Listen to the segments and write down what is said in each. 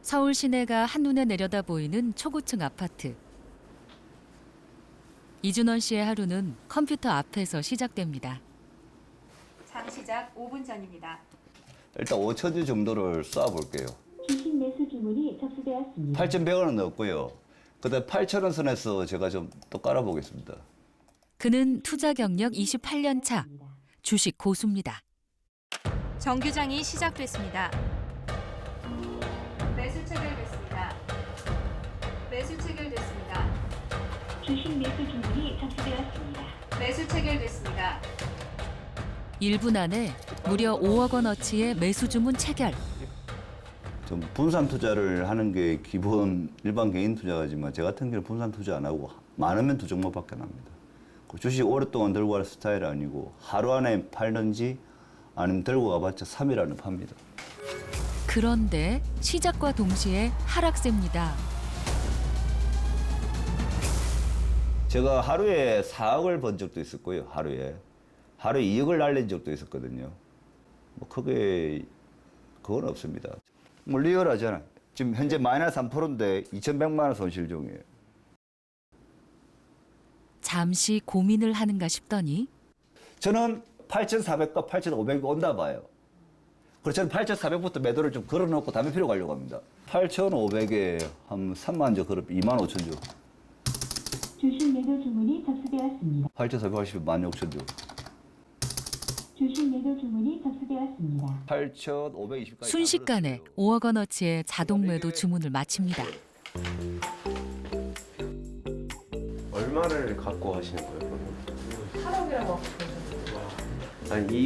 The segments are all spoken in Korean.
서울 시내가 한눈에 내려다 보이는 초고층 아파트. 이준원 씨의 하루는 컴퓨터 앞에서 시작됩니다. 장 시작 5분 전입니다. 일단 5천주 정도를 쏴볼게요. 주식 매수 주문이 접수되었습니다. 8,100원은 넣었고요. 그다음 8,000원 선에서 제가 좀 또 깔아보겠습니다. 그는 투자 경력 28년 차, 주식 고수입니다. 정규장이 시작됐습니다. 매수 체결됐습니다. 매수 체결됐습니다. 주식 매수 주문이 접수되었습니다. 매수 체결됐습니다. 1분 안에 무려 5억 원어치의 매수 주문 체결. 좀 분산 투자를 하는 게 기본 일반 개인 투자지만 제 같은 경우는 분산 투자 안 하고 많으면 두 종목밖에 안 합니다. 그 주식 오랫동안 들고 갈 스타일이 아니고 하루 안에 팔든지 아니면 들고 가봤자 3일 안에 팝니다. 그런데 시작과 동시에 하락세입니다. 제가 하루에 4억을 번 적도 있었고요. 하루에 2억을 날린 적도 있었거든요. 뭐 크게 그건 없습니다. 뭐 리얼하잖아요. 지금 현재 마이너스 3%인데 2,100만 원 손실 중이에요. 잠시 고민을 하는가 싶더니 저는 8,400과 8,500이 온다 봐요. 그래서 저는 8,400부터 매도를 좀 걸어놓고 담배 피러 가려고 합니다. 8,500에 한 3만 주 걸어 2만 5천 주. 주식 매도 주문이 접수되었습니다. 8,480에 16,000주. 주식 매도 주문이 접수되었습니다. 8,520까지. 순식간에 5억 원어치의 자동 매도 주문을 마칩니다. 얼마를 갖고 하시는 거예요, 그러면? 8억이라고 아니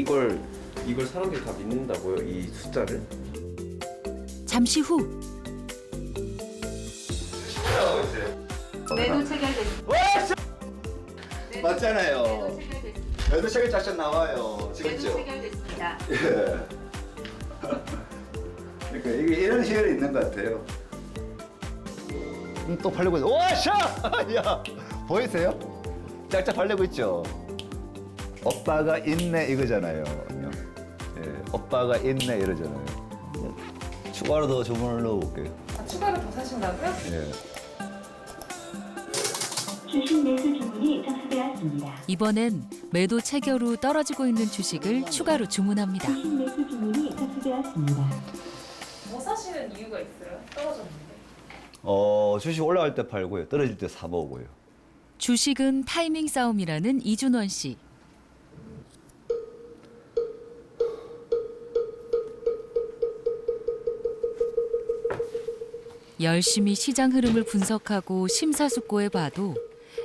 이걸 사람들이 다 믿는다고요, 이 숫자를? 잠시 후 매도 체결됐습니다. 맞잖아요. 매도 체결됐습니다. 매도 체결 작전 나와요. 매도 지금죠? 체결됐습니다. 예. 그러니까 이게 이런 시간이 있는 것 같아요. 또 팔리고 있어. 와, 샤! 야, 보이세요? 짝짝 팔리고 있죠? 오빠가 있네 이거잖아요. 예, 오빠가 있네 이러잖아요. 추가로 더 주문을 넣어볼게요. 추가로 더 사신다고요? 예. 주식 매수 주문이 접수되었습니다. 이번엔 매도 체결 후 떨어지고 있는 주식을 추가로 주문합니다. 주식 매수 주문이 접수되었습니다. 뭐 사시는 이유가 있어요? 떨어졌는데. 주식 올라갈 때 팔고요. 떨어질 때 사보고요. 주식은 타이밍 싸움이라는 이준원 씨. 열심히 시장 흐름을 분석하고 심사숙고해 봐도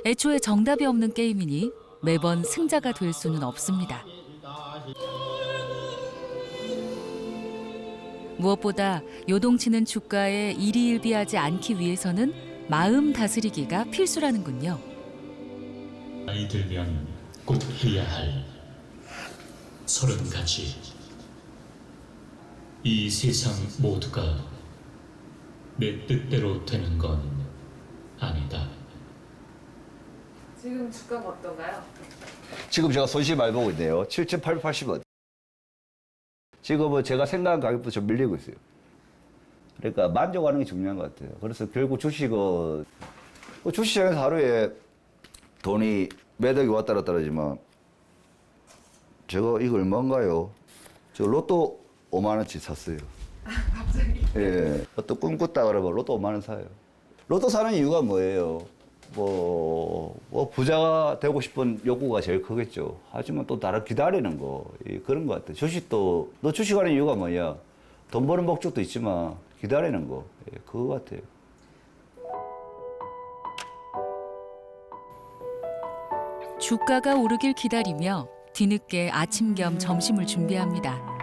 애초에 정답이 없는 게임이니 매번 승자가 될 수는 없습니다. 무엇보다 요동치는 주가에 일희일비하지 않기 위해서는 마음 다스리기가 필수라는군요. 나이 들면 꼭 해야 할 30가지. 이 세상 모두가 내 뜻대로 되는 건 아니다. 지금 주가가 어떤가요? 지금 제가 손실 많이 보고 있네요. 7,880원. 지금은 제가 생각한 가격보다 좀 밀리고 있어요. 그러니까 만족하는 게 중요한 것 같아요. 그래서 결국 주식은 주식시장에서 하루에 돈이 매덕이 왔다 갔다 하지만 제가 이거 얼마인가요? 저 로또 5만 원치 샀어요. 갑자기? 예. 어떤 꿈꿨다 그러면 로또 5만 원 사요. 로또 사는 이유가 뭐예요? 뭐 부자가 되고 싶은 욕구가 제일 크겠죠. 하지만 또 다른 기다리는 거 그런 것 같아요. 주식도 너 주식하는 이유가 뭐냐? 돈 버는 목적도 있지만 기다리는 거 그거 같아요. 주가가 오르길 기다리며 뒤늦게 아침 겸 점심을 준비합니다.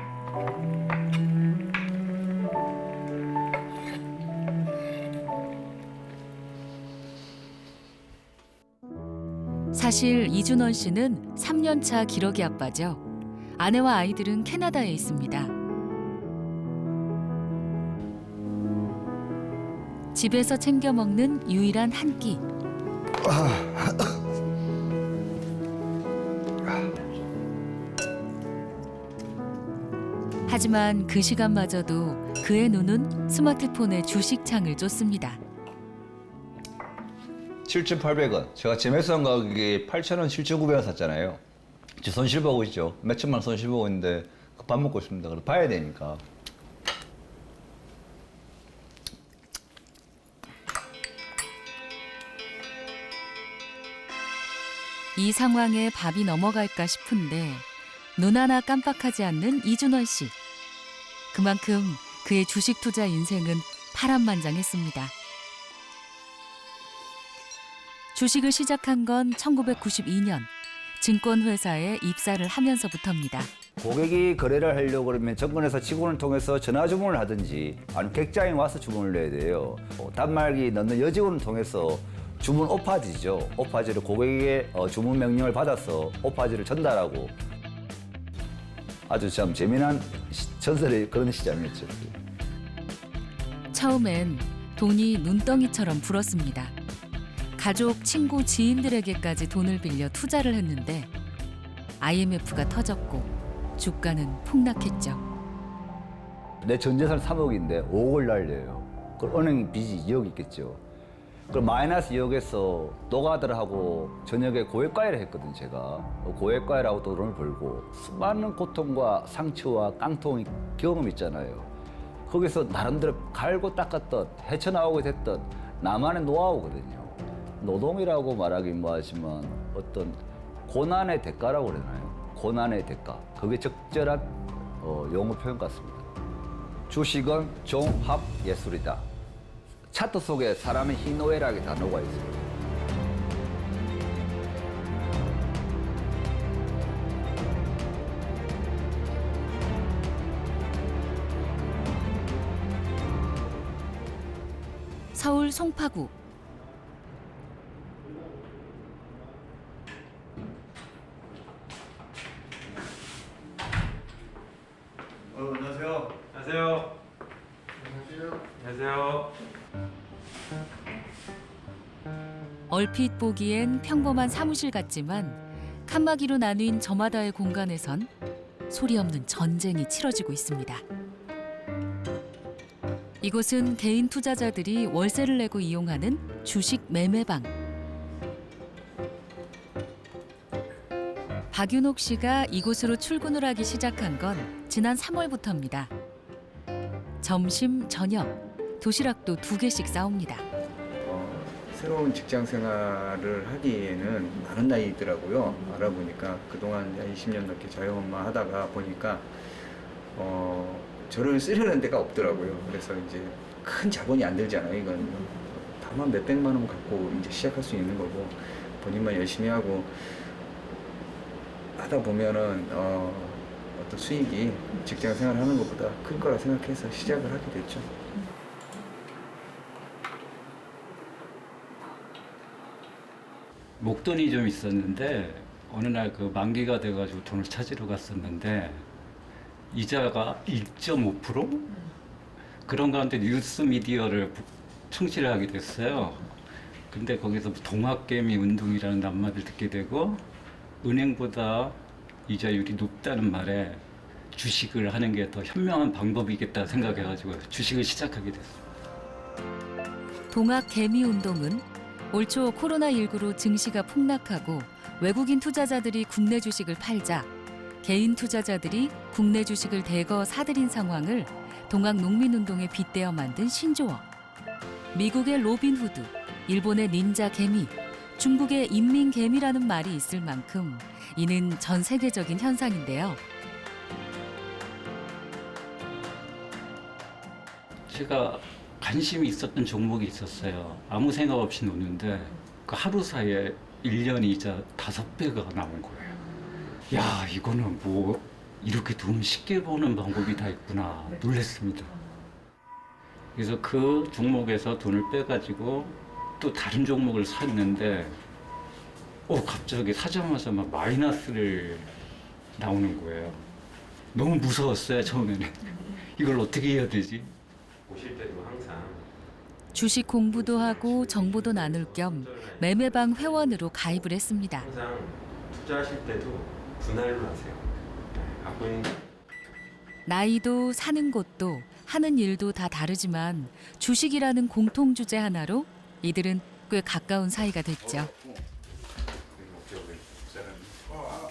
사실 이준원 씨는 3년차 기러기 아빠죠. 아내와 아이들은 캐나다에 있습니다. 집에서 챙겨 먹는 유일한 한 끼. 하지만 그 시간마저도 그의 눈은 스마트폰의 주식창을 쫓습니다. 7,800원. 제가 재매수한 가격이 8,000원, 7,900원 샀잖아요. 지금 손실 보고 있죠. 몇 천만 원 손실 보고 있는데 밥 먹고 있습니다. 그래서 봐야 되니까. 이 상황에 밥이 넘어갈까 싶은데 눈 하나 깜빡하지 않는 이준원 씨. 그만큼 그의 주식 투자 인생은 파란만장했습니다. 주식을 시작한 건 1992년 증권회사에 입사를 하면서부터입니다. 고객이 거래를 하려고 그러면 정권회사 직원을 통해서 전화 주문을 하든지 아니면 객장에 와서 주문을 내야 돼요. 단말기 넣는 여직원을 통해서 주문 오파지죠. 오파지를 고객에게 주문 명령을 받아서 오파지를 전달하고 아주 참 재미난 전설의 그런 시장이었죠. 처음엔 돈이 눈덩이처럼 불었습니다. 가족, 친구, 지인들에게까지 돈을 빌려 투자를 했는데 IMF가 터졌고 주가는 폭락했죠. 내 전 재산 3억인데 5억을 날려요. 그럼 은행 빚이 2억 있겠죠. 그럼 마이너스 2억에서 노가다하고 저녁에 고액과외를 했거든 제가. 고액과외라고 또 돈을 벌고 수많은 고통과 상처와 깡통 경험 있잖아요. 거기서 나름대로 갈고 닦았던 헤쳐나오게 됐던 나만의 노하우거든요. 노동이라고 말하기 뭐하지만 어떤 고난의 대가라고 그러나요? 고난의 대가. 그게 적절한 용어 표현 같습니다. 주식은 종합 예술이다. 차트 속에 사람의 희노애락의 단어가 있습니다. 서울 송파구. 안녕하세요. 안녕하세요. 안녕하세요. 얼핏 보기엔 평범한 사무실 같지만 칸막이로 나뉜 저마다의 공간에선 소리 없는 전쟁이 치러지고 있습니다. 이곳은 개인 투자자들이 월세를 내고 이용하는 주식 매매방. 박윤옥 씨가 이곳으로 출근을 하기 시작한 건 지난 3월부터입니다. 점심, 저녁, 도시락도 2개씩 싸옵니다. 새로운 직장 생활을 하기에는 많은 나이더라고요. 알아보니까 그동안 20년 넘게 자영업만 하다가 보니까 저를 쓰려는 데가 없더라고요. 그래서 이제 큰 자본이 안 들잖아요. 이건 다만 몇백만 원 갖고 이제 시작할 수 있는 거고 본인만 열심히 하고 하다 보면은 어떤 수익이 직장 생활하는 것보다 클 거라 생각해서 시작을 하게 됐죠. 목돈이 좀 있었는데 어느 날 그 만기가 돼가지고 돈을 찾으러 갔었는데 이자가 1.5%? 그런 가운데 뉴스 미디어를 충실을 하게 됐어요. 근데 거기서 동학개미 운동이라는 낱말을 듣게 되고 은행보다 이자율이 높다는 말에 주식을 하는 게 더 현명한 방법이겠다 생각해가지고 주식을 시작하게 됐어요. 동학개미 운동은 올 초 코로나19로 증시가 폭락하고 외국인 투자자들이 국내 주식을 팔자 개인 투자자들이 국내 주식을 대거 사들인 상황을 동학농민운동에 빗대어 만든 신조어. 미국의 로빈후드, 일본의 닌자 개미, 중국의 인민개미라는 말이 있을 만큼 이는 전 세계적인 현상인데요. 제가 관심이 있었던 종목이 있었어요. 아무 생각 없이 놓는데 그 하루 사이에 1년 이자 5배가 나온 거예요. 야, 이거는 뭐 이렇게 돈 쉽게 버는 방법이 다 있구나 놀랐습니다. 그래서 그 종목에서 돈을 빼가지고 또 다른 종목을 샀는데 갑자기 사자마자 막 마이너스를 나오는 거예요. 너무 무서웠어요, 처음에는. 이걸 어떻게 해야 되지? 보실 때도 항상 주식 공부도 하고 정보도 나눌 겸 매매방 회원으로 가입을 했습니다. 항상 투자하실 때도 분할로 하세요. 갖고 있는 나이도 사는 곳도 하는 일도 다 다르지만 주식이라는 공통 주제 하나로 이들은 꽤 가까운 사이가 됐죠.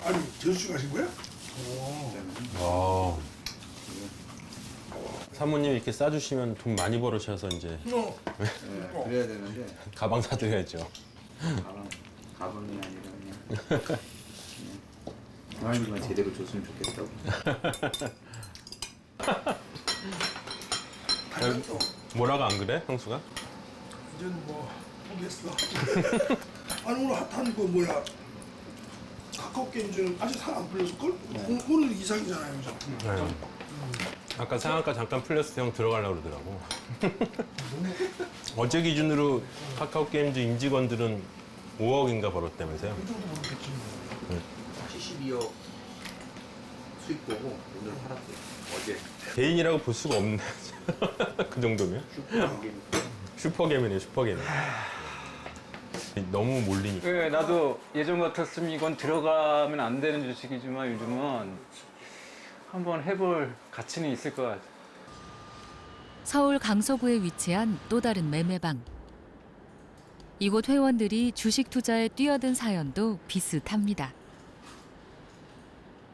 아니 저수 가신 거야? 사모님이 이렇게 싸주시면 돈 많이 벌으셔서 이제 그래야 되는데 가방 사드려야죠. 가방이 아니라 그냥 와인만 제대로 줬으면 좋겠다고. 뭐라고 안 그래, 형수가? 이제는 뭐 포기했어. 아니 오늘 핫한 거 뭐야? 카카오 게임즈는 아직 살 안 풀렸을걸? 오늘 이상이잖아요, 그죠? 네. 아까 상한가 잠깐 풀렸을 때 형 들어가려고 그러더라고. 어제 기준으로 카카오 게임즈 임직원들은 5억인가 벌었다면서요? 그 정도 모르겠지. 72억 수익 보고 오늘 팔았대요. 어제. 개인이라고 볼 수가 없네. 그 정도면? 슈퍼개미네, 슈퍼개미. 너무 몰리니까. 네, 나도 예전 같았으면 이건 들어가면 안 되는 주식이지만 요즘은 한번 해볼 가치는 있을 것 같아요. 서울 강서구에 위치한 또 다른 매매방. 이곳 회원들이 주식 투자에 뛰어든 사연도 비슷합니다.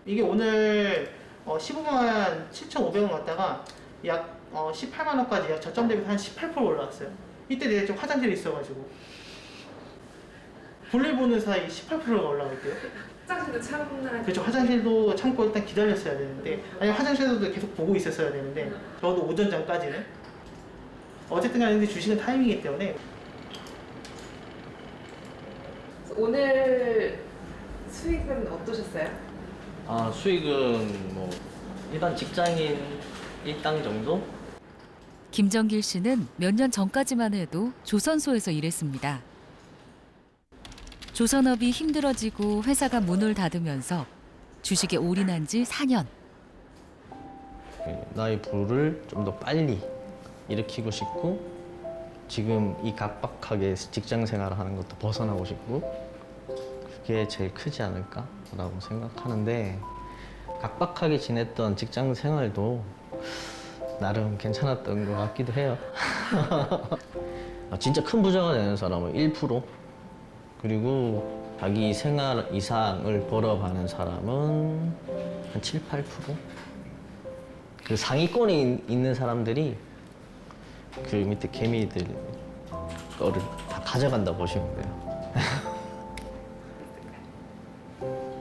이게 오늘 15만 7,500원 갔다가 약 18만 원까지 약 저점 대비 한 18% 올라왔어요. 이때 내가 좀 화장실에 있어가지고 볼일 보는 사이 18%가 올라갔대요. 화장실도 참나. 그렇죠. 화장실도 참고 일단 기다렸어야 되는데, 아니 화장실에서도 계속 보고 있었어야 되는데, 저도 오전 전까지는. 어쨌든 간에 주식은 타이밍이기 때문에. 오늘 수익은 어떠셨어요? 수익은 뭐 일반 직장인 일당 정도? 김정길 씨는 몇 년 전까지만 해도 조선소에서 일했습니다. 조선업이 힘들어지고 회사가 문을 닫으면서 주식에 올인한 지 4년. 나의 부를 좀 더 빨리 일으키고 싶고 지금 이 각박하게 직장 생활을 하는 것도 벗어나고 싶고 그게 제일 크지 않을까라고 생각하는데 각박하게 지냈던 직장 생활도 나름 괜찮았던 것 같기도 해요. 진짜 큰 부자가 되는 사람은 1%, 그리고 자기 생활 이상을 벌어가는 사람은 한 7, 8%? 그 상위권에 있는 사람들이 그 밑에 개미들 거를 다 가져간다 보시면 돼요.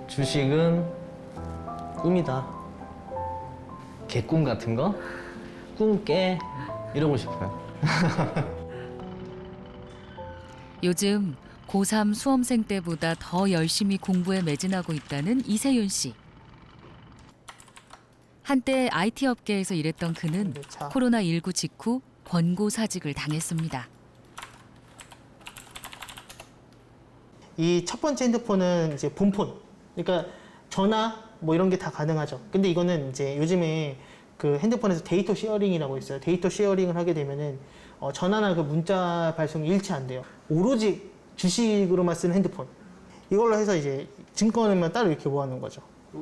주식은 꿈이다. 개꿈 같은 거? 꿈 깨. 이러고 싶어요. 요즘 고3 수험생 때보다 더 열심히 공부에 매진하고 있다는 이세윤 씨. 한때 IT 업계에서 일했던 그는 코로나19 직후 권고사직을 당했습니다. 이 첫 번째 핸드폰은 이제 본폰, 그러니까 전화 뭐 이런 게 다 가능하죠. 근데 이거는 이제 요즘에 그 핸드폰에서 데이터 쉐어링이라고 있어요. 데이터 쉐어링을 하게 되면은 전화나 그 문자 발송이 일치한대요. 오로지 주식으로만 쓰는 핸드폰. 이걸로 해서 이제 증권만 따로 이렇게 모아놓은 거죠.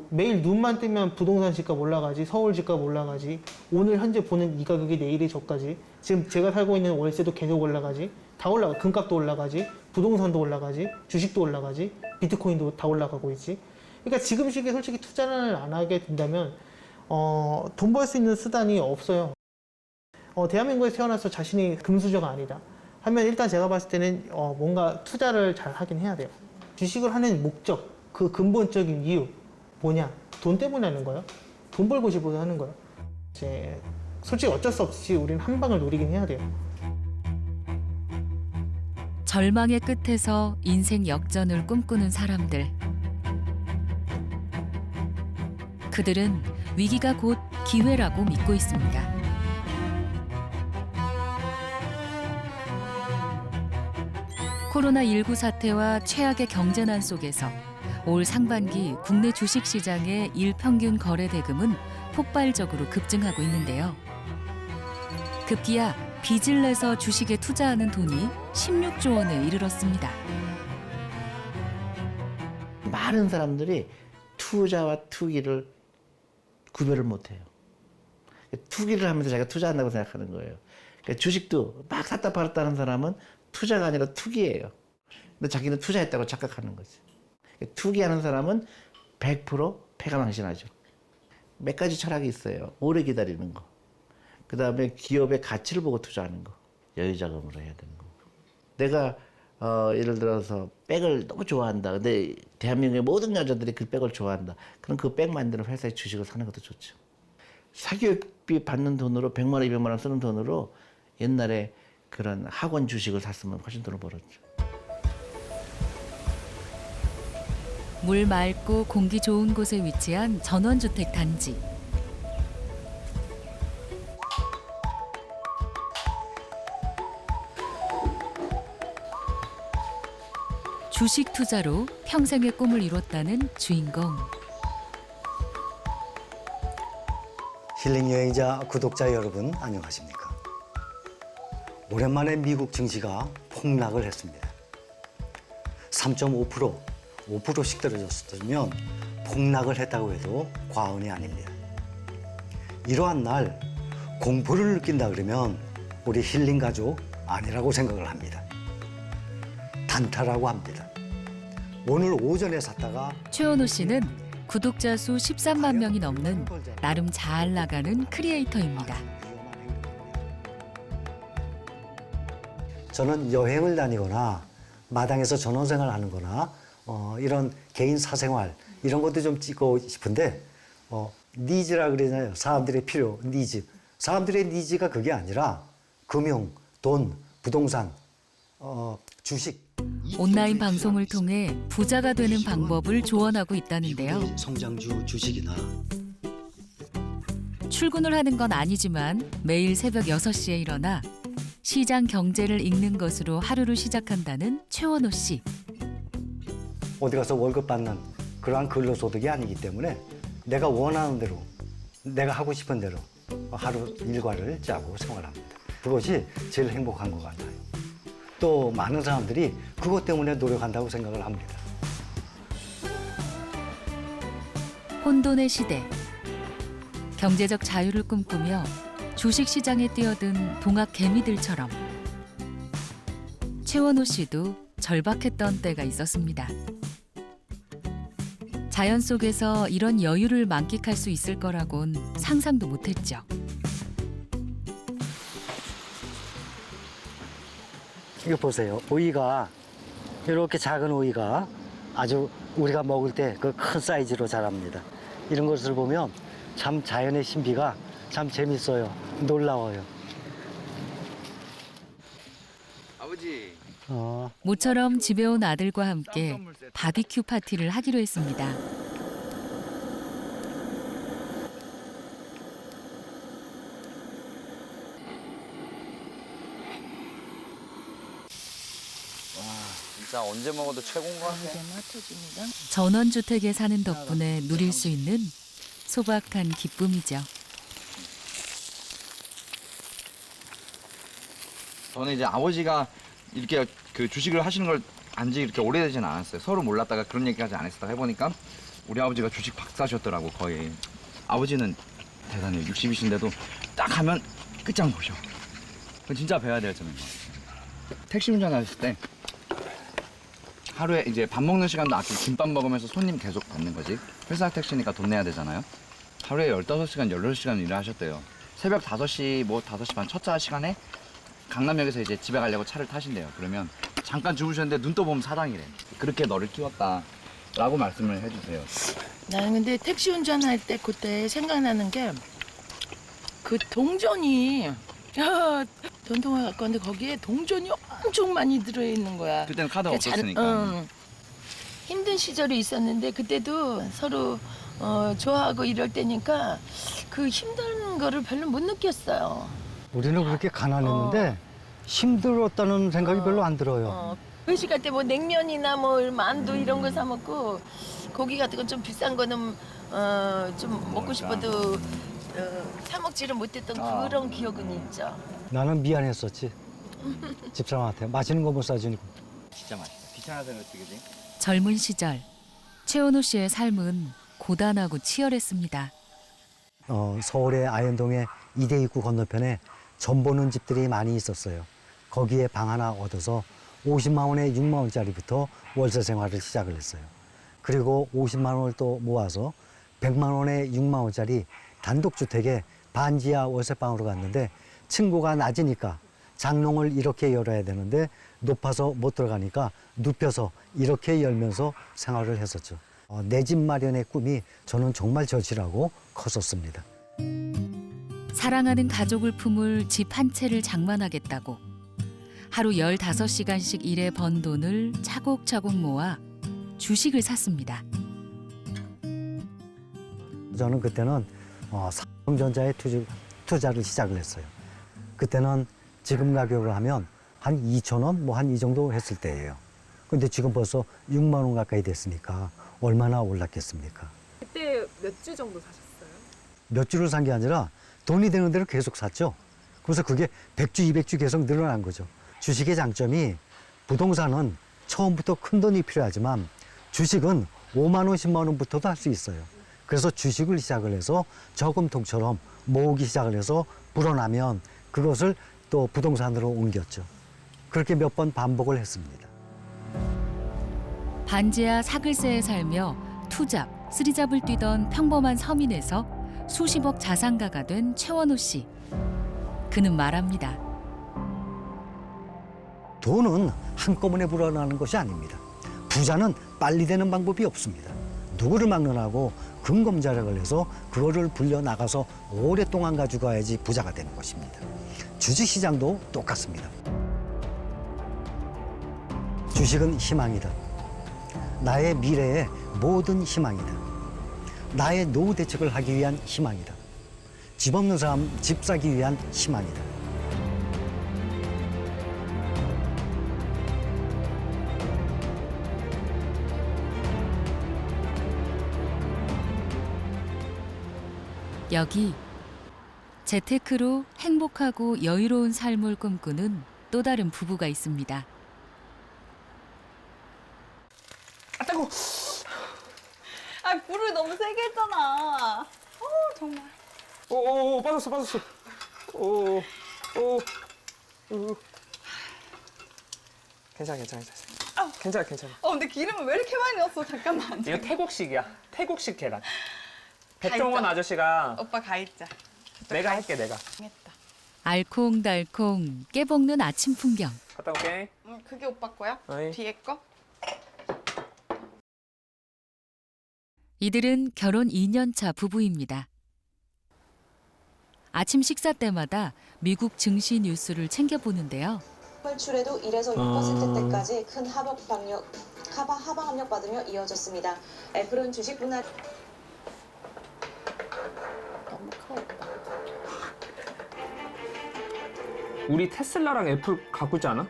매일 눈만 뜨면 부동산 집값 올라가지, 서울 집값 올라가지, 오늘 현재 보는 이 가격이 내일의 저가지, 지금 제가 살고 있는 월세도 계속 올라가지, 다 올라가. 금값도 올라가지, 부동산도 올라가지, 주식도 올라가지, 비트코인도 다 올라가고 있지. 그러니까 지금 시기에 솔직히 투자를 안 하게 된다면 돈 벌 수 있는 수단이 없어요. 대한민국에 태어나서 자신이 금수저가 아니다 하면 일단 제가 봤을 때는 뭔가 투자를 잘 하긴 해야 돼요. 주식을 하는 목적, 그 근본적인 이유 뭐냐? 돈 때문에 하는 거예요? 돈 벌고 싶어서 하는 거예요. 이제 솔직히 어쩔 수 없이 우리는 한 방을 노리긴 해야 돼요. 절망의 끝에서 인생 역전을 꿈꾸는 사람들. 그들은 위기가 곧 기회라고 믿고 있습니다. 코로나19 사태와 최악의 경제난 속에서 올 상반기 국내 주식시장의 일평균 거래 대금은 폭발적으로 급증하고 있는데요. 급기야 빚을 내서 주식에 투자하는 돈이 16조 원에 이르렀습니다. 많은 사람들이 투자와 투기를 구별을 못해요. 투기를 하면서 자기가 투자한다고 생각하는 거예요. 그러니까 주식도 막 샀다 팔았다 하는 사람은 투자가 아니라 투기예요. 근데 자기는 투자했다고 착각하는 거지. 투기하는 사람은 100% 패가망신하죠. 몇 가지 철학이 있어요. 오래 기다리는 거. 그 다음에 기업의 가치를 보고 투자하는 거. 여유자금으로 해야 되는 거. 내가 예를 들어서 백을 너무 좋아한다. 근데 대한민국의 모든 여자들이 그 백을 좋아한다. 그럼 그 백 만드는 회사의 주식을 사는 것도 좋죠. 사교육비 받는 돈으로 100만 원, 200만 원 쓰는 돈으로 옛날에 그런 학원 주식을 샀으면 훨씬 돈을 벌었죠. 물 맑고 공기 좋은 곳에 위치한 전원주택 단지. 주식 투자로 평생의 꿈을 이뤘다는 주인공. 힐링 여행자 구독자 여러분 안녕하십니까? 오랜만에 미국 증시가 폭락을 했습니다. 3.5%, 5%씩 떨어졌으면 폭락을 했다고 해도 과언이 아닙니다. 이러한 날 공포를 느낀다 그러면 우리 힐링 가족 아니라고 생각을 합니다. 단타라고 합니다. 오늘 오전에 샀다가 최원호 씨는 구독자 수 13만 명이 넘는 나름 잘 나가는 크리에이터입니다. 저는 여행을 다니거나 마당에서 전원생활 하는 거나 이런 개인 사생활 이런 것도 좀 찍고 싶은데 니즈라 그러잖아요. 사람들의 필요, 니즈. 사람들의 니즈가 그게 아니라 금융, 돈, 부동산, 주식. 온라인 방송을 통해 부자가 되는 방법을 조언하고 있다는데요. 성장주 주식이나 출근을 하는 건 아니지만 매일 새벽 6시에 일어나 시장 경제를 읽는 것으로 하루를 시작한다는 최원호 씨. 어디 가서 월급 받는 그러한 근로소득이 아니기 때문에 내가 원하는 대로 내가 하고 싶은 대로 하루 일과를 짜고 생활합니다. 그것이 제일 행복한 것 같아요. 또 많은 사람들이 그것 때문에 노력한다고 생각을 합니다. 혼돈의 시대. 경제적 자유를 꿈꾸며 주식시장에 뛰어든 동학 개미들처럼 최원호 씨도 절박했던 때가 있었습니다. 자연 속에서 이런 여유를 만끽할 수 있을 거라곤 상상도 못했죠. 이거 보세요. 오이가 이렇게 작은 오이가 아주 우리가 먹을 때 그 큰 사이즈로 자랍니다. 이런 것을 보면 참 자연의 신비가 참 재밌어요. 놀라워요. 아버지. 모처럼 집에 온 아들과 함께 바비큐 파티를 하기로 했습니다. 진짜 언제 먹어도 최고인 것 같아. 전원주택에 사는 덕분에 누릴 수 있는 소박한 기쁨이죠. 저는 이제 아버지가 이렇게 그 주식을 하시는 걸 안지 이렇게 오래되진 않았어요. 서로 몰랐다가 그런 얘기까지 안 했었다가 해보니까 우리 아버지가 주식 박사셨더라고 거의. 아버지는 대단해요. 60이신데도 딱 하면 끝장 보셔. 그건 진짜 배워야 될 점인 것 같아요. 택시 운전하실 때 하루에 이제 밥 먹는 시간도 아끼고 김밥 먹으면서 손님 계속 받는 거지. 회사 택시니까 돈 내야 되잖아요. 하루에 15시간, 16시간 일을 하셨대요. 새벽 5시, 5시 반 첫 차 시간에 강남역에서 이제 집에 가려고 차를 타신대요. 그러면 잠깐 주무셨는데 눈 떠보면 사당이래. 그렇게 너를 키웠다 라고 말씀을 해주세요. 나는 근데 택시 운전할 때 그때 생각나는 게 그 동전이 돈통을 갖고 왔는데 거기에 동전이 엄청 많이 들어있는 거야. 그때는 카드가 그러니까 없었으니까. 힘든 시절이 있었는데 그때도 서로 좋아하고 이럴 때니까 그 힘든 거를 별로 못 느꼈어요. 우리는 그렇게 가난했는데 힘들었다는 생각이 별로 안 들어요. 외식할 때 뭐 냉면이나 뭐 만두 이런 거 사 먹고 고기 같은 건 좀 비싼 거는 좀 먹고 싶어도 사 먹지를 못했던 그런 기억은 있죠. 나는 미안했었지. 집사람한테 맛있는 거 못 사주니까. 진짜 맛있다. 귀찮아서 그렇지, 그지? 젊은 시절 최원호 씨의 삶은 고단하고 치열했습니다. 서울의 아현동의 이대 입구 건너편에 전 보는 집들이 많이 있었어요. 거기에 방 하나 얻어서 50만 원에 6만 원짜리부터 월세 생활을 시작을 했어요. 그리고 50만 원을 또 모아서 100만 원에 6만 원짜리 단독주택에 반지하 월세방으로 갔는데 층고가 낮으니까 장롱을 이렇게 열어야 되는데 높아서 못 들어가니까 눕혀서 이렇게 열면서 생활을 했었죠. 내 집 마련의 꿈이 저는 정말 절실하고 컸었습니다. 사랑하는 가족을 품을 집 한 채를 장만하겠다고 하루 15시간씩 일해 번 돈을 차곡차곡 모아 주식을 샀습니다. 저는 그때는 삼성전자에 투자를 시작을 했어요. 그때는 지금 가격으로 하면 한 2천 원, 뭐 한 이 정도 했을 때예요. 근데 지금 벌써 6만 원 가까이 됐으니까 얼마나 올랐겠습니까? 그때 몇 주 정도 사셨어요? 몇 주를 산 게 아니라 돈이 되는 대로 계속 샀죠. 그래서 그게 100주, 200주 계속 늘어난 거죠. 주식의 장점이 부동산은 처음부터 큰 돈이 필요하지만 주식은 5만 원, 10만 원부터도 할 수 있어요. 그래서 주식을 시작을 해서 저금통처럼 모으기 시작을 해서 불어나면 그것을 또 부동산으로 옮겼죠. 그렇게 몇 번 반복을 했습니다. 반지하 사글세에 살며 투잡, 쓰리잡을 뛰던 평범한 서민에서 수십억 자산가가 된 최원호 씨. 그는 말합니다. 돈은 한꺼번에 불어나는 것이 아닙니다. 부자는 빨리 되는 방법이 없습니다. 누구를 막론하고 근검자력을 해서 그거를 불려나가서 오랫동안 가지고 가야지 부자가 되는 것입니다. 주식시장도 똑같습니다. 주식은 희망이다. 나의 미래의 모든 희망이다. 나의 노후 대책을 하기 위한 희망이다. 집 없는 사람 집 사기 위한 희망이다. 여기 재테크로 행복하고 여유로운 삶을 꿈꾸는 또 다른 부부가 있습니다. 아따고. 아 불을 너무 세게 했잖아. 정말. 오 빠졌어. 오. 괜찮아. 괜찮아. 근데 기름을 왜 이렇게 많이 넣었어? 잠깐만. 이거 태국식이야. 태국식 계란. 백종원 아저씨가 오빠 가 있자. 내가 할게 내가. 했다. 알콩달콩 깨볶는 아침 풍경. 갔다 올게. 그게 오빠 거야? 어이. 뒤에 거? 이들은 결혼 2년차 부부입니다. 아침 식사 때마다 미국 증시 뉴스를 챙겨보는데요. 활출에도 1에서 6%대까지 큰 하방 압력 받으며 이어졌습니다. 애플은 주식 분할 우리 테슬라랑 애플 갖고 있지 않아?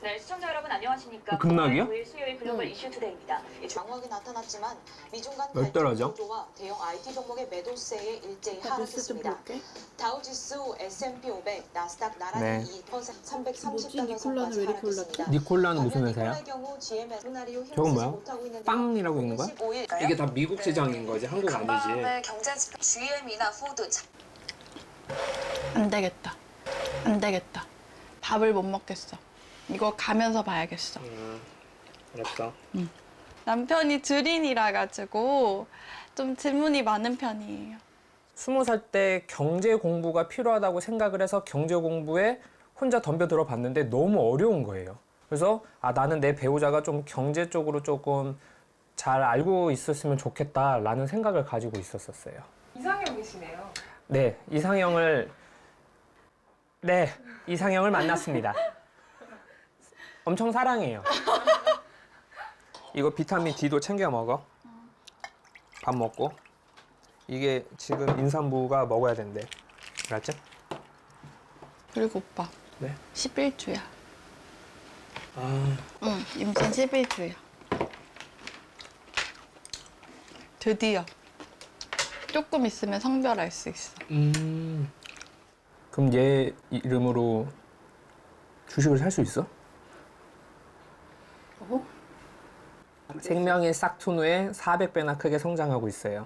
네, 시청자 여러분 안녕하십니까? 급락이요? 9일 수요일 글로벌 이슈투데이입니다. 장악이 나타났지만 미중 간 몇 달러죠? 구조와 대형 IT 종목의 매도세에 일제히 하락했습니다. 다우지수, S&P 500, 나스닥 나란히 2% 330달러선까지 하락했습니다. 니콜라는 무슨 회사야? 저건 뭐야? 빵이라고 있는 거야? 이게 다 미국 시장인 거지, 한국 아니지. 경제 GM이나 푸드 안 되겠다. 밥을 못 먹겠어. 이거 가면서 봐야겠어. 알았어. 남편이 주린이라 가지고 좀 질문이 많은 편이에요. 20살 때 경제 공부가 필요하다고 생각을 해서 경제 공부에 혼자 덤벼들어 봤는데 너무 어려운 거예요. 그래서 나는 내 배우자가 좀 경제 쪽으로 조금 잘 알고 있었으면 좋겠다라는 생각을 가지고 있었어요. 이상형이시네요. 네, 이상형을 만났습니다. 엄청 사랑해요. 이거 비타민 D도 챙겨 먹어. 밥 먹고. 이게 지금 임산부가 먹어야 된대. 알았지? 그리고 오빠. 네. 11주야. 아. 응, 임신 11주야. 드디어. 조금 있으면 성별할 수 있어. 그럼 얘 이름으로 주식을 살 수 있어? 생명의 싹툰 후에 400배나 크게 성장하고 있어요.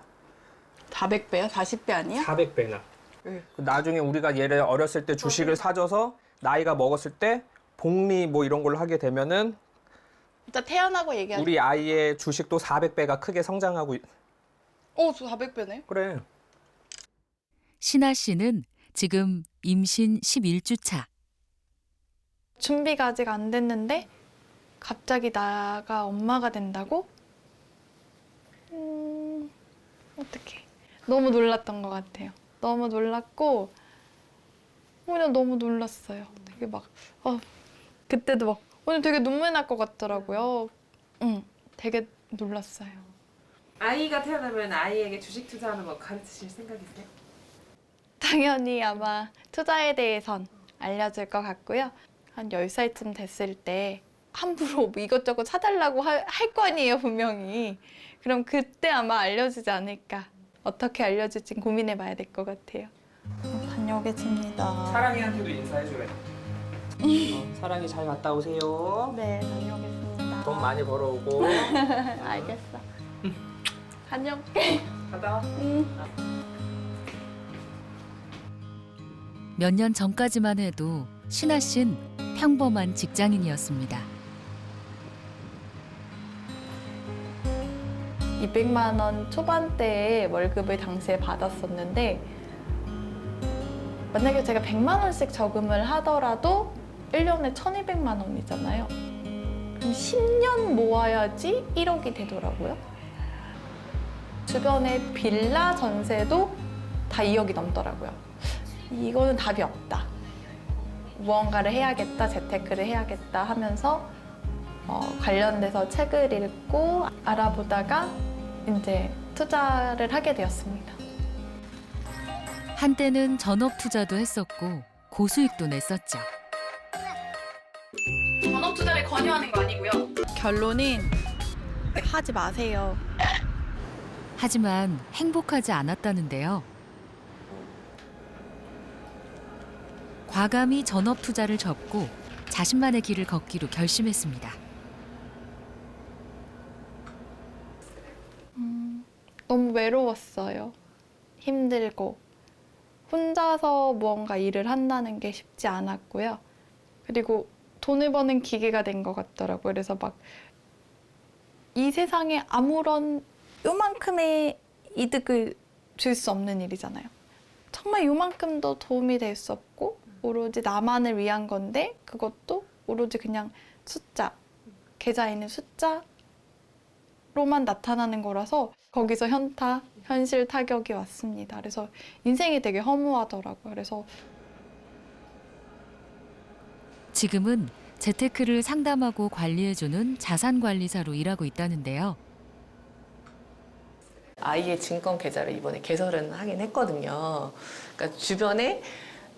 400배야? 40배 아니야? 400배나. 나중에 우리가 얘를 어렸을 때 주식을 사줘서 나이가 먹었을 때 복리 뭐 이런 걸로 하게 되면은 일단 태어나고 얘기하자. 우리 아이의 주식도 400배가 크게 성장하고. 저 400배네. 그래. 신아 씨는 지금 임신 11주 차. 준비가 아직 안 됐는데 갑자기 나가 엄마가 된다고? 어떡해. 너무 놀랐던 것 같아요. 너무 놀랐고 그냥 너무 놀랐어요. 되게 막 그때도 막 오늘 되게 눈물 날 것 같더라고요. 되게 놀랐어요. 아이가 태어나면 아이에게 주식 투자하는 거 가르치실 생각이세요? 당연히 아마 투자에 대해선 알려줄 것 같고요. 한 10살쯤 됐을 때 함부로 뭐 이것저것 사달라고 할 거 아니에요, 분명히. 그럼 그때 아마 알려주지 않을까. 어떻게 알려줄지 고민해봐야 될 것 같아요. 다녀오겠습니다. 사랑이한테도 인사해줘요. 사랑이 잘 갔다 오세요. 네, 다녀오겠습니다. 돈 많이 벌어오고. 알겠어. 다녀올게. 가다. 몇 년 전까지만 해도 신아 씨는 평범한 직장인이었습니다. 200만 원 초반대에 월급을 당시에 받았었는데 만약에 제가 100만 원씩 저금을 하더라도 1년에 1,200만 원이잖아요. 그럼 10년 모아야지 1억이 되더라고요. 주변에 빌라 전세도 다 2억이 넘더라고요. 이거는 답이 없다. 무언가를 해야겠다, 재테크를 해야겠다 하면서 관련돼서 책을 읽고 알아보다가 이제 투자를 하게 되었습니다. 한때는 전업 투자도 했었고 고수익도 냈었죠. 전업 투자를 권유하는 거 아니고요. 결론은 하지 마세요. 하지만 행복하지 않았다는데요. 과감히 전업 투자를 접고 자신만의 길을 걷기로 결심했습니다. 너무 외로웠어요. 힘들고 혼자서 무언가 일을 한다는 게 쉽지 않았고요. 그리고 돈을 버는 기계가 된 것 같더라고요. 그래서 막 이 세상에 아무런 요만큼의 이득을 줄 수 없는 일이잖아요. 정말 요만큼도 도움이 될 수 없고 오로지 나만을 위한 건데 그것도 오로지 그냥 숫자, 계좌에 있는 숫자로만 나타나는 거라서 거기서 현실 타격이 왔습니다. 그래서 인생이 되게 허무하더라고요. 그래서 지금은 재테크를 상담하고 관리해주는 자산관리사로 일하고 있다는데요. 아이의 증권 계좌를 이번에 개설은 하긴 했거든요. 그러니까 주변에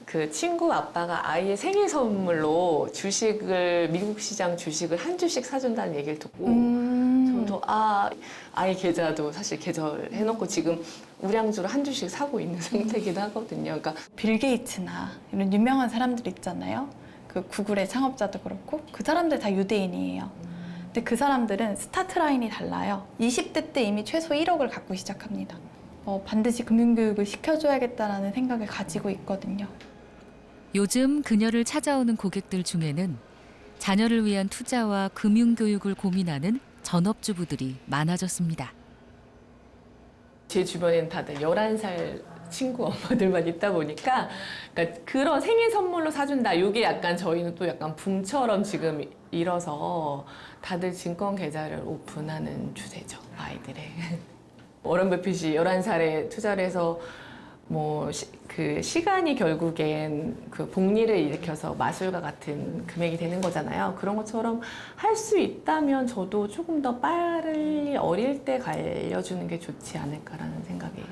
그 친구 아빠가 아이의 생일 선물로 주식을 미국 시장 주식을 한 주씩 사준다는 얘기를 듣고 저도 아이 계좌도 사실 개설해놓고 지금 우량주로 한 주씩 사고 있는 상태이기도 하거든요. 그러니까 빌 게이츠나 이런 유명한 사람들 있잖아요. 그 구글의 창업자도 그렇고 그 사람들 다 유대인이에요. 근데 그 사람들은 스타트 라인이 달라요. 20대 때 이미 최소 1억을 갖고 시작합니다. 반드시 금융교육을 시켜줘야겠다는 생각을 가지고 있거든요. 요즘 그녀를 찾아오는 고객들 중에는 자녀를 위한 투자와 금융교육을 고민하는 전업주부들이 많아졌습니다. 제 주변에는 다들 11살 친구 엄마들만 있다 보니까 그러니까 그런 생일 선물로 사준다. 이게 약간 저희는 또 약간 붐처럼 지금 일어서 다들 증권 계좌를 오픈하는 추세죠. 아이들의. 워런 버핏이 11살에 투자를 해서 그 시간이 결국엔 그 복리를 일으켜서 마술과 같은 금액이 되는 거잖아요. 그런 것처럼 할 수 있다면 저도 조금 더 빨리 어릴 때 알려주는 게 좋지 않을까라는 생각이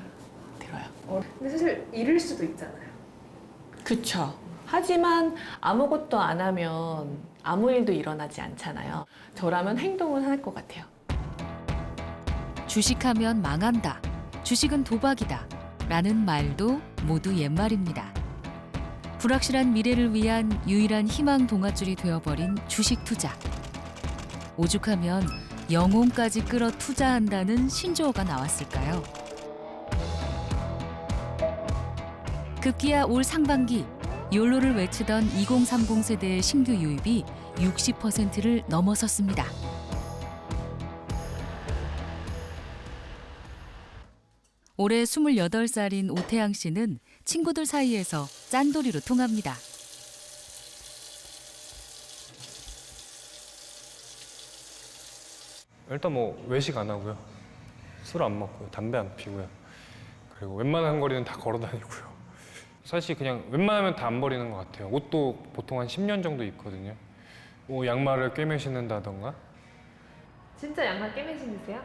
들어요. 근데 사실 잃을 수도 있잖아요. 그쵸. 하지만 아무것도 안 하면 아무 일도 일어나지 않잖아요. 저라면 행동을 할 것 같아요. 주식하면 망한다. 주식은 도박이다. 라는 말도 모두 옛말입니다. 불확실한 미래를 위한 유일한 희망 동아줄이 되어버린 주식 투자. 오죽하면 영혼까지 끌어 투자한다는 신조어가 나왔을까요? 급기야 올 상반기 욜로를 외치던 2030 세대의 신규 유입이 60%를 넘어섰습니다. 올해 28살인 오태양 씨는 친구들 사이에서 짠돌이로 통합니다. 일단 뭐 외식 안 하고요. 술 안 먹고요. 담배 안 피고요. 그리고 웬만한 거리는 다 걸어 다니고요. 사실 그냥 웬만하면 다 안 버리는 것 같아요. 옷도 보통 한 10년 정도 입거든요. 뭐 양말을 꿰매 신는다던가. 진짜 양말 깨매 신으세요?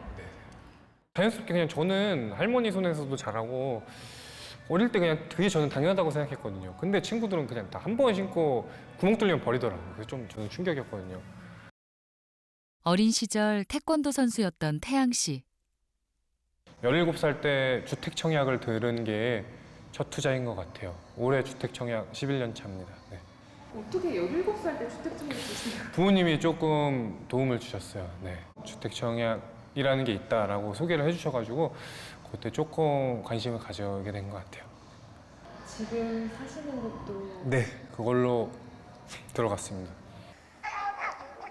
자연스럽게 그냥 저는 할머니 손에서도 자라고 어릴 때 그냥 그게 저는 당연하다고 생각했거든요. 근데 친구들은 그냥 다 한 번 신고 구멍 뚫리면 버리더라고요. 그게 좀 저는 충격이었거든요. 어린 시절 태권도 선수였던 태양 씨. 17살 때 주택 청약을 들은 게 첫 투자인 것 같아요. 올해 주택 청약 11년 차입니다. 네. 어떻게 17살 때 주택청약 주시나요? 부모님이 조금 도움을 주셨어요. 네. 주택 청약이라는 게 있다라고 소개를 해주셔가지고 그때 조금 관심을 가지게 된 것 같아요. 지금 사시는 것도 네, 그걸로 들어갔습니다.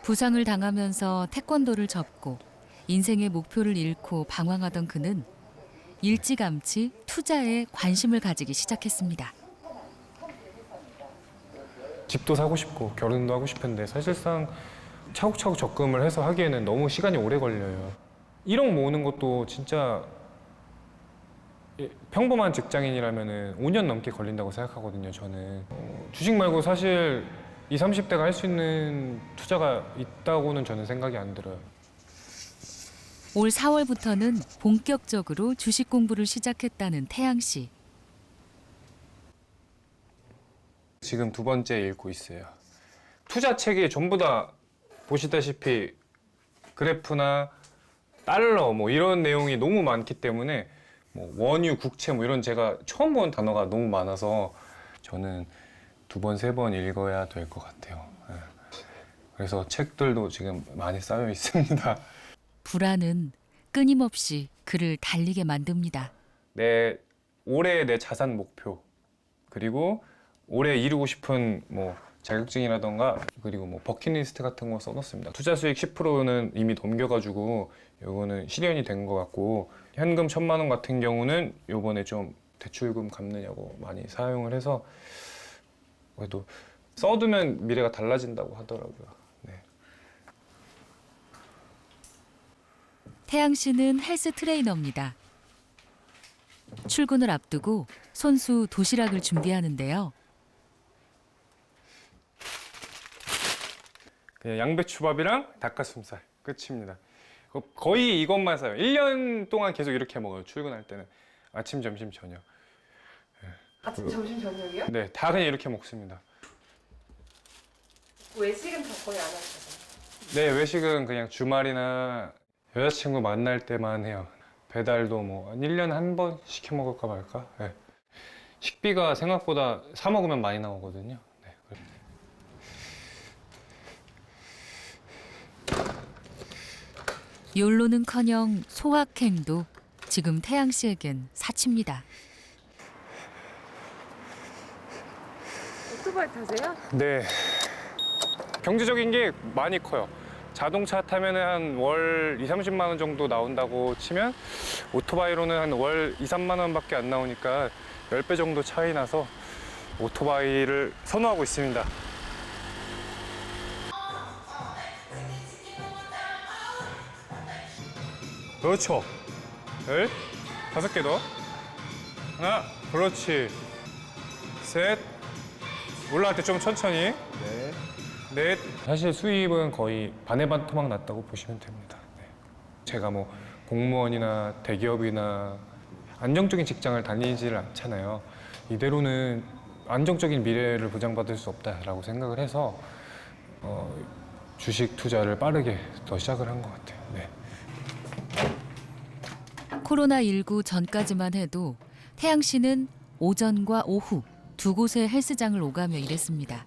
부상을 당하면서 태권도를 접고 인생의 목표를 잃고 방황하던 그는 일찌감치 투자에 관심을 가지기 시작했습니다. 집도 사고 싶고 결혼도 하고 싶은데 사실상 차곡차곡 적금을 해서 하기에는 너무 시간이 오래 걸려요. 1억 모으는 것도 진짜 평범한 직장인이라면 5년 넘게 걸린다고 생각하거든요, 저는. 주식 말고 사실 20, 30대가 할 수 있는 투자가 있다고는 저는 생각이 안 들어요. 올 4월부터는 본격적으로 주식 공부를 시작했다는 태양 씨. 지금 2번째 읽고 있어요. 투자 책이 전부 다 보시다시피 그래프나 달러 뭐 이런 내용이 너무 많기 때문에 뭐 원유, 국채 뭐 이런 제가 처음 본 단어가 너무 많아서 저는 2번, 3번 읽어야 될 것 같아요. 그래서 책들도 지금 많이 쌓여 있습니다. 불안은 끊임없이 그를 달리게 만듭니다. 올해 내 자산 목표 그리고 올해 이루고 싶은 뭐 자격증이라던가 그리고 뭐 버킷리스트 같은 거 써놓습니다. 투자 수익 10%는 이미 넘겨가지고 요거는 실현이 된 것 같고 현금 1,000만 원 같은 경우는 요번에 좀 대출금 갚느냐고 많이 사용을 해서 그래도 써두면 미래가 달라진다고 하더라고요. 태양 씨는 헬스 트레이너입니다. 출근을 앞두고 손수 도시락을 준비하는데요. 그냥 양배추밥이랑 닭가슴살 끝입니다. 거의 이것만 사요. 1년 동안 계속 이렇게 먹어요. 출근할 때는 아침, 점심, 저녁. 아침, 점심, 저녁이요? 네, 다 그냥 이렇게 먹습니다. 외식은 다 거의 안 하시죠? 네, 외식은 그냥 주말이나 여자친구 만날 때만 해요. 배달도 뭐 1년에 한 번 시켜 먹을까 말까. 네. 식비가 생각보다 사 먹으면 많이 나오거든요. 네. 욜로는커녕 소확행도 지금 태양 씨에겐 사치입니다. 오토바이 타세요? 네. 경제적인 게 많이 커요. 자동차 타면 한 월 2, 30만 원 정도 나온다고 치면 오토바이로는 한 월 2, 3만 원밖에 안 나오니까 10배 정도 차이 나서 오토바이를 선호하고 있습니다. 그렇죠. 5개 더. 하나, 그렇지. 셋. 올라갈 때 좀 천천히. 넷. 사실 수입은 거의 반의 반 토막 났다고 보시면 됩니다. 네. 제가 뭐 공무원이나 대기업이나 안정적인 직장을 다니지를 않잖아요. 이대로는 안정적인 미래를 보장받을 수 없다라고 생각을 해서 주식 투자를 빠르게 더 시작을 한 것 같아요. 네. 코로나19 전까지만 해도 태양 씨는 오전과 오후 두 곳의 헬스장을 오가며 일했습니다.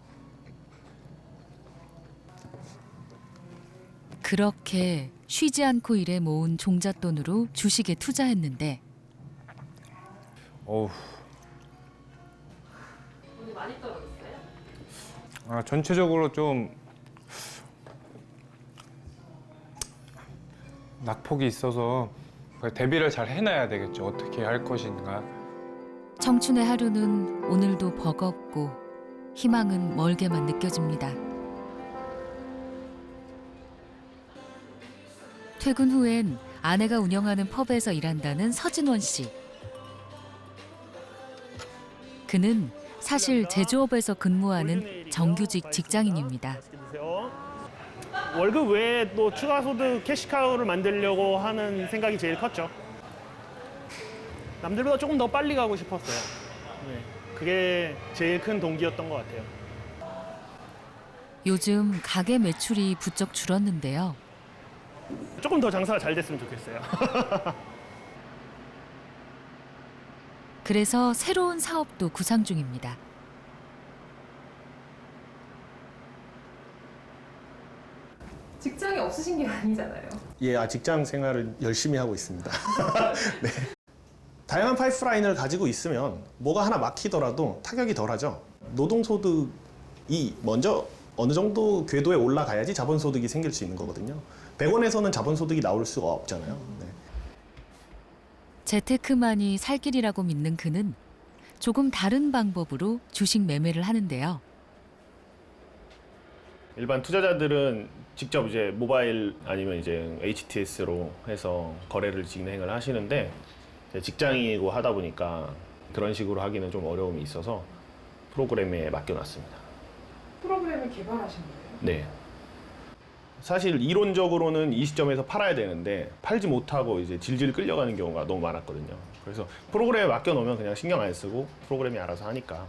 그렇게 쉬지 않고 일해 모은 종잣돈으로 주식에 투자했는데 어우, 많이 떨어졌어요? 전체적으로 좀 낙폭이 있어서 대비를 잘 해놔야 되겠죠. 어떻게 할 것인가. 청춘의 하루는 오늘도 버겁고 희망은 멀게만 느껴집니다. 퇴근 후엔 아내가 운영하는 펍에서 일한다는 서진원 씨. 그는 사실 제조업에서 근무하는 정규직 직장인입니다. 월급 외에 또 추가 소득 캐시카우를 만들려고 하는 생각이 제일 컸죠. 남들보다 조금 더 빨리 가고 싶었어요. 네, 그게 제일 큰 동기였던 것 같아요. 요즘 가게 매출이 부쩍 줄었는데요. 조금 더 장사가 잘 됐으면 좋겠어요. 그래서 새로운 사업도 구상 중입니다. 직장이 없으신 게 아니잖아요. 예, 직장 생활을 열심히 하고 있습니다. 네. 다양한 파이프라인을 가지고 있으면 뭐가 하나 막히더라도 타격이 덜하죠. 노동소득이 먼저 어느 정도 궤도에 올라가야지 자본소득이 생길 수 있는 거거든요. 100원에서는 자본소득이 나올 수가 없잖아요. 네. 재테크만이 살 길이라고 믿는 그는 조금 다른 방법으로 주식 매매를 하는데요. 일반 투자자들은 직접 이제 모바일 아니면 이제 HTS로 해서 거래를 진행을 하시는데 직장인이고 하다 보니까 그런 식으로 하기는 좀 어려움이 있어서 프로그램에 맡겨놨습니다. 프로그램을 개발하신 거예요? 네. 사실 이론적으로는 이 시점에서 팔아야 되는데 팔지 못하고 이제 질질 끌려가는 경우가 너무 많았거든요. 그래서 프로그램에 맡겨놓으면 그냥 신경 안 쓰고 프로그램이 알아서 하니까.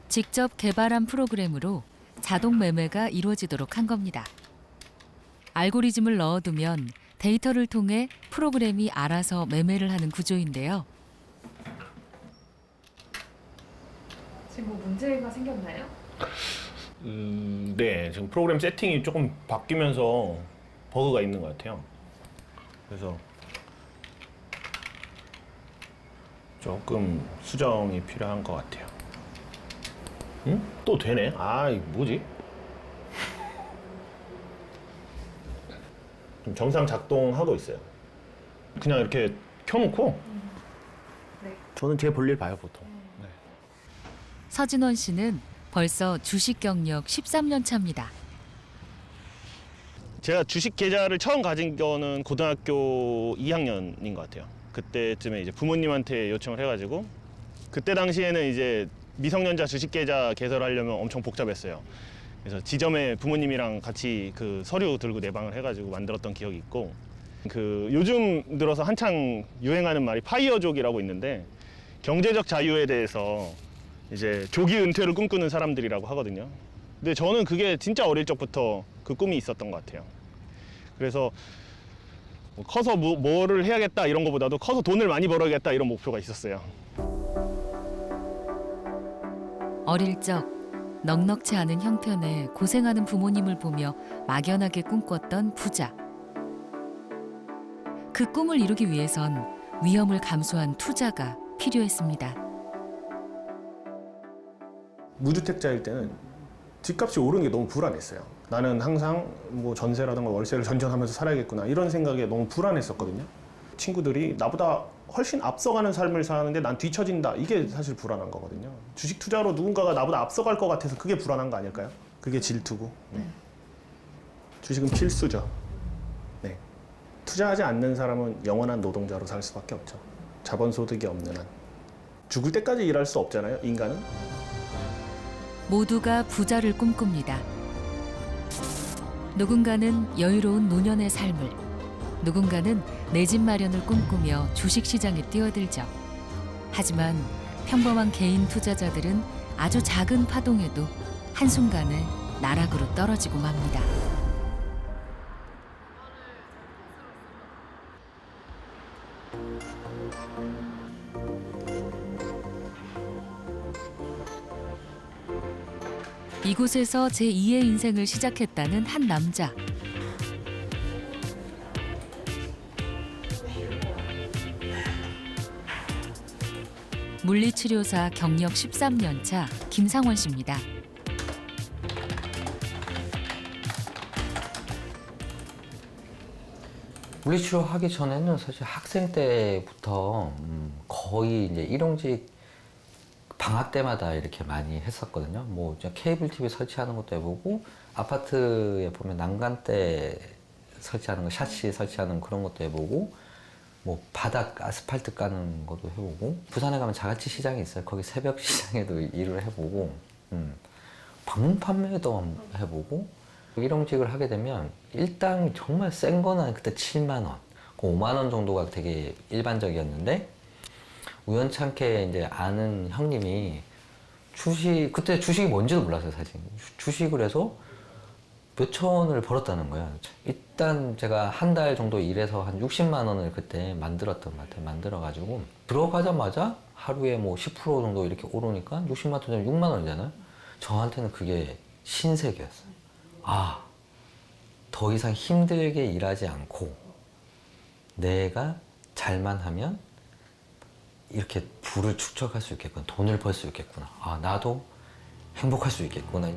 직접 개발한 프로그램으로 자동 매매가 이루어지도록 한 겁니다. 알고리즘을 넣어두면 데이터를 통해 프로그램이 알아서 매매를 하는 구조인데요. 지금 뭐 문제가 생겼나요? 네, 지금 프로그램 세팅이 조금 바뀌면서 버그가 있는 것 같아요. 그래서 조금 수정이 필요한 것 같아요. 응? 또 되네? 아, 이거 뭐지? 좀 정상 작동하고 있어요. 그냥 이렇게 켜놓고 저는 제 볼일 봐요, 보통. 네. 서진원 씨는 벌써 주식 경력 13년 차입니다. 제가 주식 계좌를 처음 가진 거는 고등학교 2학년인 것 같아요. 그때쯤에 이제 부모님한테 요청을 해가지고 그때 당시에는 이제 미성년자 주식 계좌 개설하려면 엄청 복잡했어요. 그래서 지점에 부모님이랑 같이 그 서류 들고 내방을 해가지고 만들었던 기억이 있고, 그 요즘 들어서 한창 유행하는 말이 파이어족이라고 있는데 경제적 자유에 대해서 이제 조기 은퇴를 꿈꾸는 사람들이라고 하거든요. 근데 저는 그게 진짜 어릴 적부터 그 꿈이 있었던 것 같아요. 그래서 커서 뭐를 해야겠다 이런 것보다도 커서 돈을 많이 벌어야겠다 이런 목표가 있었어요. 어릴 적 넉넉지 않은 형편에 고생하는 부모님을 보며 막연하게 꿈꿨던 부자. 그 꿈을 이루기 위해선 위험을 감수한 투자가 필요했습니다. 무주택자일 때는 집값이 오르는 게 너무 불안했어요. 나는 항상 뭐 전세라든가 월세를 전전하면서 살아야겠구나 이런 생각에 너무 불안했었거든요. 친구들이 나보다 훨씬 앞서가는 삶을 사는데 난 뒤처진다. 이게 사실 불안한 거거든요. 주식 투자로 누군가가 나보다 앞서갈 것 같아서 그게 불안한 거 아닐까요? 그게 질투고. 네. 주식은 필수죠. 네. 투자하지 않는 사람은 영원한 노동자로 살 수밖에 없죠. 자본소득이 없는 한. 죽을 때까지 일할 수 없잖아요, 인간은. 모두가 부자를 꿈꿉니다. 누군가는 여유로운 노년의 삶을, 누군가는 내 집 마련을 꿈꾸며 주식시장에 뛰어들죠. 하지만 평범한 개인 투자자들은 아주 작은 파동에도 한순간에 나락으로 떨어지고 맙니다. 이곳에서 제2의 인생을 시작했다는 한 남자. 물리치료사 경력 13년 차 김상원 씨입니다. 물리치료 하기 전에는 사실 학생 때부터 거의 이제 일용직 방학 때마다 이렇게 많이 했었거든요. 뭐 케이블 TV 설치하는 것도 해보고 아파트에 보면 난간대 설치하는 거, 샤시 설치하는 그런 것도 해보고 뭐 바닥 아스팔트 까는 것도 해보고 부산에 가면 자갈치 시장이 있어요. 거기 새벽 시장에도 일을 해보고 방문 판매도 해보고 일용직을 하게 되면 일당 정말 센 거는 그때 7만 원, 5만 원 정도가 되게 일반적이었는데 우연찮게 이제 아는 형님이 그때 주식이 뭔지도 몰랐어요, 사실. 주식을 해서 몇천 원을 벌었다는 거야. 일단 제가 한 달 정도 일해서 한 60만 원을 그때 만들었던 것 같아요. 만들어가지고 들어가자마자 하루에 뭐 10% 정도 이렇게 오르니까 60만 원, 6만 원이잖아요. 저한테는 그게 신세계였어요. 아, 더 이상 힘들게 일하지 않고 내가 잘만 하면 이렇게 부를 축적할 수 있겠구나, 돈을 벌 수 있겠구나, 아 나도 행복할 수 있겠구나.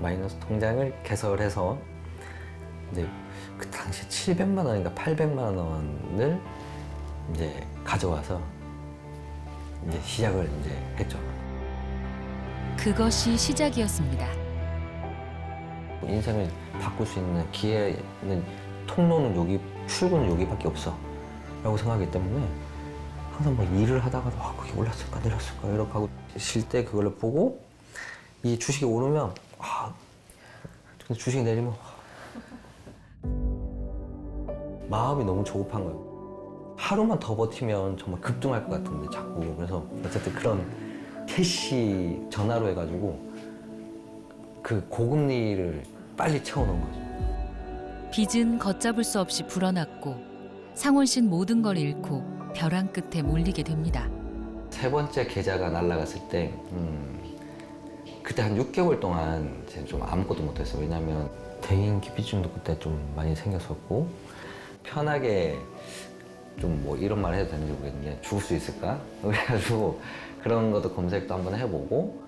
마이너스 통장을 개설해서 이제 그 당시 700만 원인가 800만 원을 이제 가져와서 이제 시작을 이제 했죠. 그것이 시작이었습니다. 인생을 바꿀 수 있는 기회는, 통로는 여기, 출구는 여기밖에 없어 라고 생각하기 때문에 항상 뭐 일을 하다가도 그게 올랐을까 내렸을까 이렇게 하고 쉴 때 그걸 보고 이 주식이 오르면 근데 주식이 내리면 마음이 너무 조급한 거예요. 하루만 더 버티면 정말 급등할 것 같은데 자꾸. 그래서 어쨌든 그런 캐시 전화로 해가지고 그 고금리를 빨리 채워놓은 거죠. 빚은 걷잡을 수 없이 불어났고 상원 씨는 모든 걸 잃고 벼랑 끝에 몰리게 됩니다. 세 번째 계좌가 날아갔을 때 그때 한 6개월 동안 제가 좀 아무것도 못했어요. 왜냐하면 대인 기피증도 그때 좀 많이 생겼었고 편하게 좀 뭐 이런 말 해도 되는지 모르겠는데 죽을 수 있을까? 그래가지고 그런 것도 검색도 한번 해보고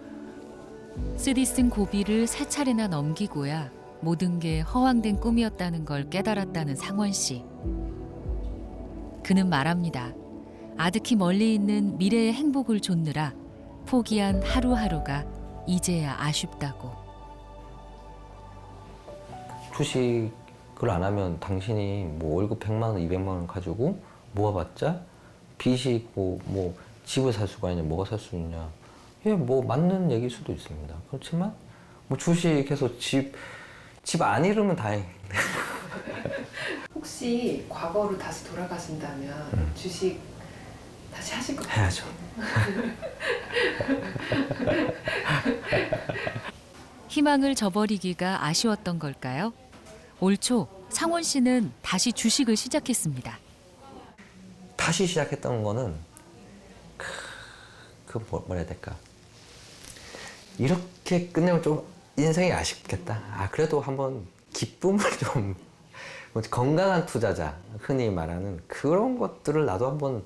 쓰디 쓴 고비를 3차례나 넘기고야 모든 게 허황된 꿈이었다는 걸 깨달았다는 상원 씨. 그는 말합니다. 아득히 멀리 있는 미래의 행복을 좇느라 포기한 하루하루가 이제야 아쉽다고. 주식을 안 하면 당신이 뭐 월급 100만 원, 200만 원 가지고 모아봤자 빚이 있고 뭐 집을 살 수가 있냐, 뭐가 살 수 있냐. 예, 뭐 맞는 얘기일 수도 있습니다. 그렇지만 뭐 주식해서 집 안 잃으면 다행인데. 혹시 과거로 다시 돌아가신다면 주식 다시 하실 것 같아요? 해야죠. 희망을 저버리기가 아쉬웠던 걸까요? 올 초 상원 씨는 다시 주식을 시작했습니다. 다시 시작했던 거는 뭐라 해야 될까? 이렇게 끝내면 좀 인생이 아쉽겠다. 그래도 한번 기쁨을 좀 건강한 투자자, 흔히 말하는 그런 것들을 나도 한번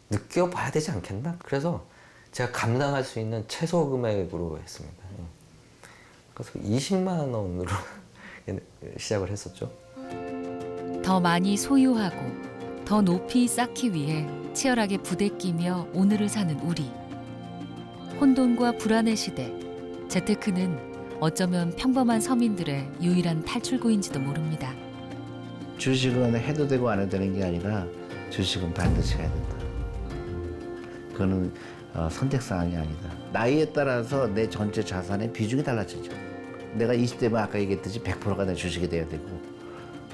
느껴봐야 되지 않겠나? 그래서 제가 감당할 수 있는 최소 금액으로 했습니다. 그래서 20만 원으로 시작을 했었죠. 더 많이 소유하고 더 높이 쌓기 위해 치열하게 부대끼며 오늘을 사는 우리. 혼돈과 불안의 시대, 재테크는 어쩌면 평범한 서민들의 유일한 탈출구인지도 모릅니다. 주식은 해도 되고 안 해도 되는 게 아니라 주식은 반드시 해야 된다. 그거는 선택사항이 아니다. 나이에 따라서 내 전체 자산의 비중이 달라지죠. 내가 20대면 아까 얘기했듯이 100%가 내 주식이 돼야 되고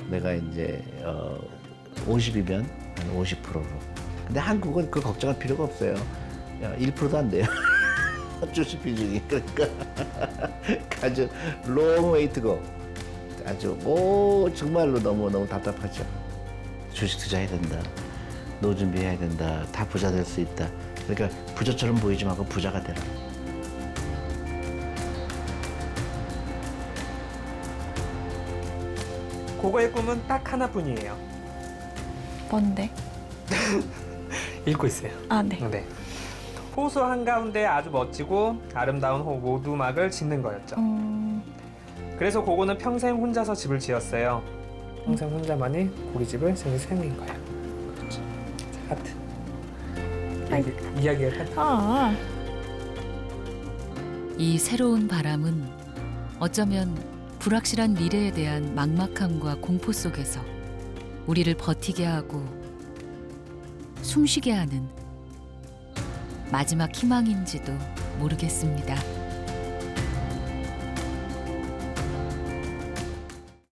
내가 이제 50이면 한 50%로. 근데 한국은 그 걱정할 필요가 없어요. 1%도 안 돼요. 주식 비중이. 그러니까 아주 long way to go. 아주 정말로 너무 답답하죠. 주식 투자해야 된다. 노후 준비해야 된다. 다 부자 될 수 있다. 그러니까 부자처럼 보이지 말고 부자가 되라. 고거의 꿈은 딱 하나뿐이에요. 뭔데? 읽고 있어요. 아, 네. 네. 호수 한가운데 아주 멋지고 아름다운 모두막을 짓는 거였죠. 그래서 고고는 평생 혼자서 집을 지었어요. 평생 혼자만이 고깃집을 세운 거예요. 그렇죠. 하트. 이야기가 하트. 이 새로운 바람은 어쩌면 불확실한 미래에 대한 막막함과 공포 속에서 우리를 버티게 하고 숨쉬게 하는 마지막 희망인지도 모르겠습니다.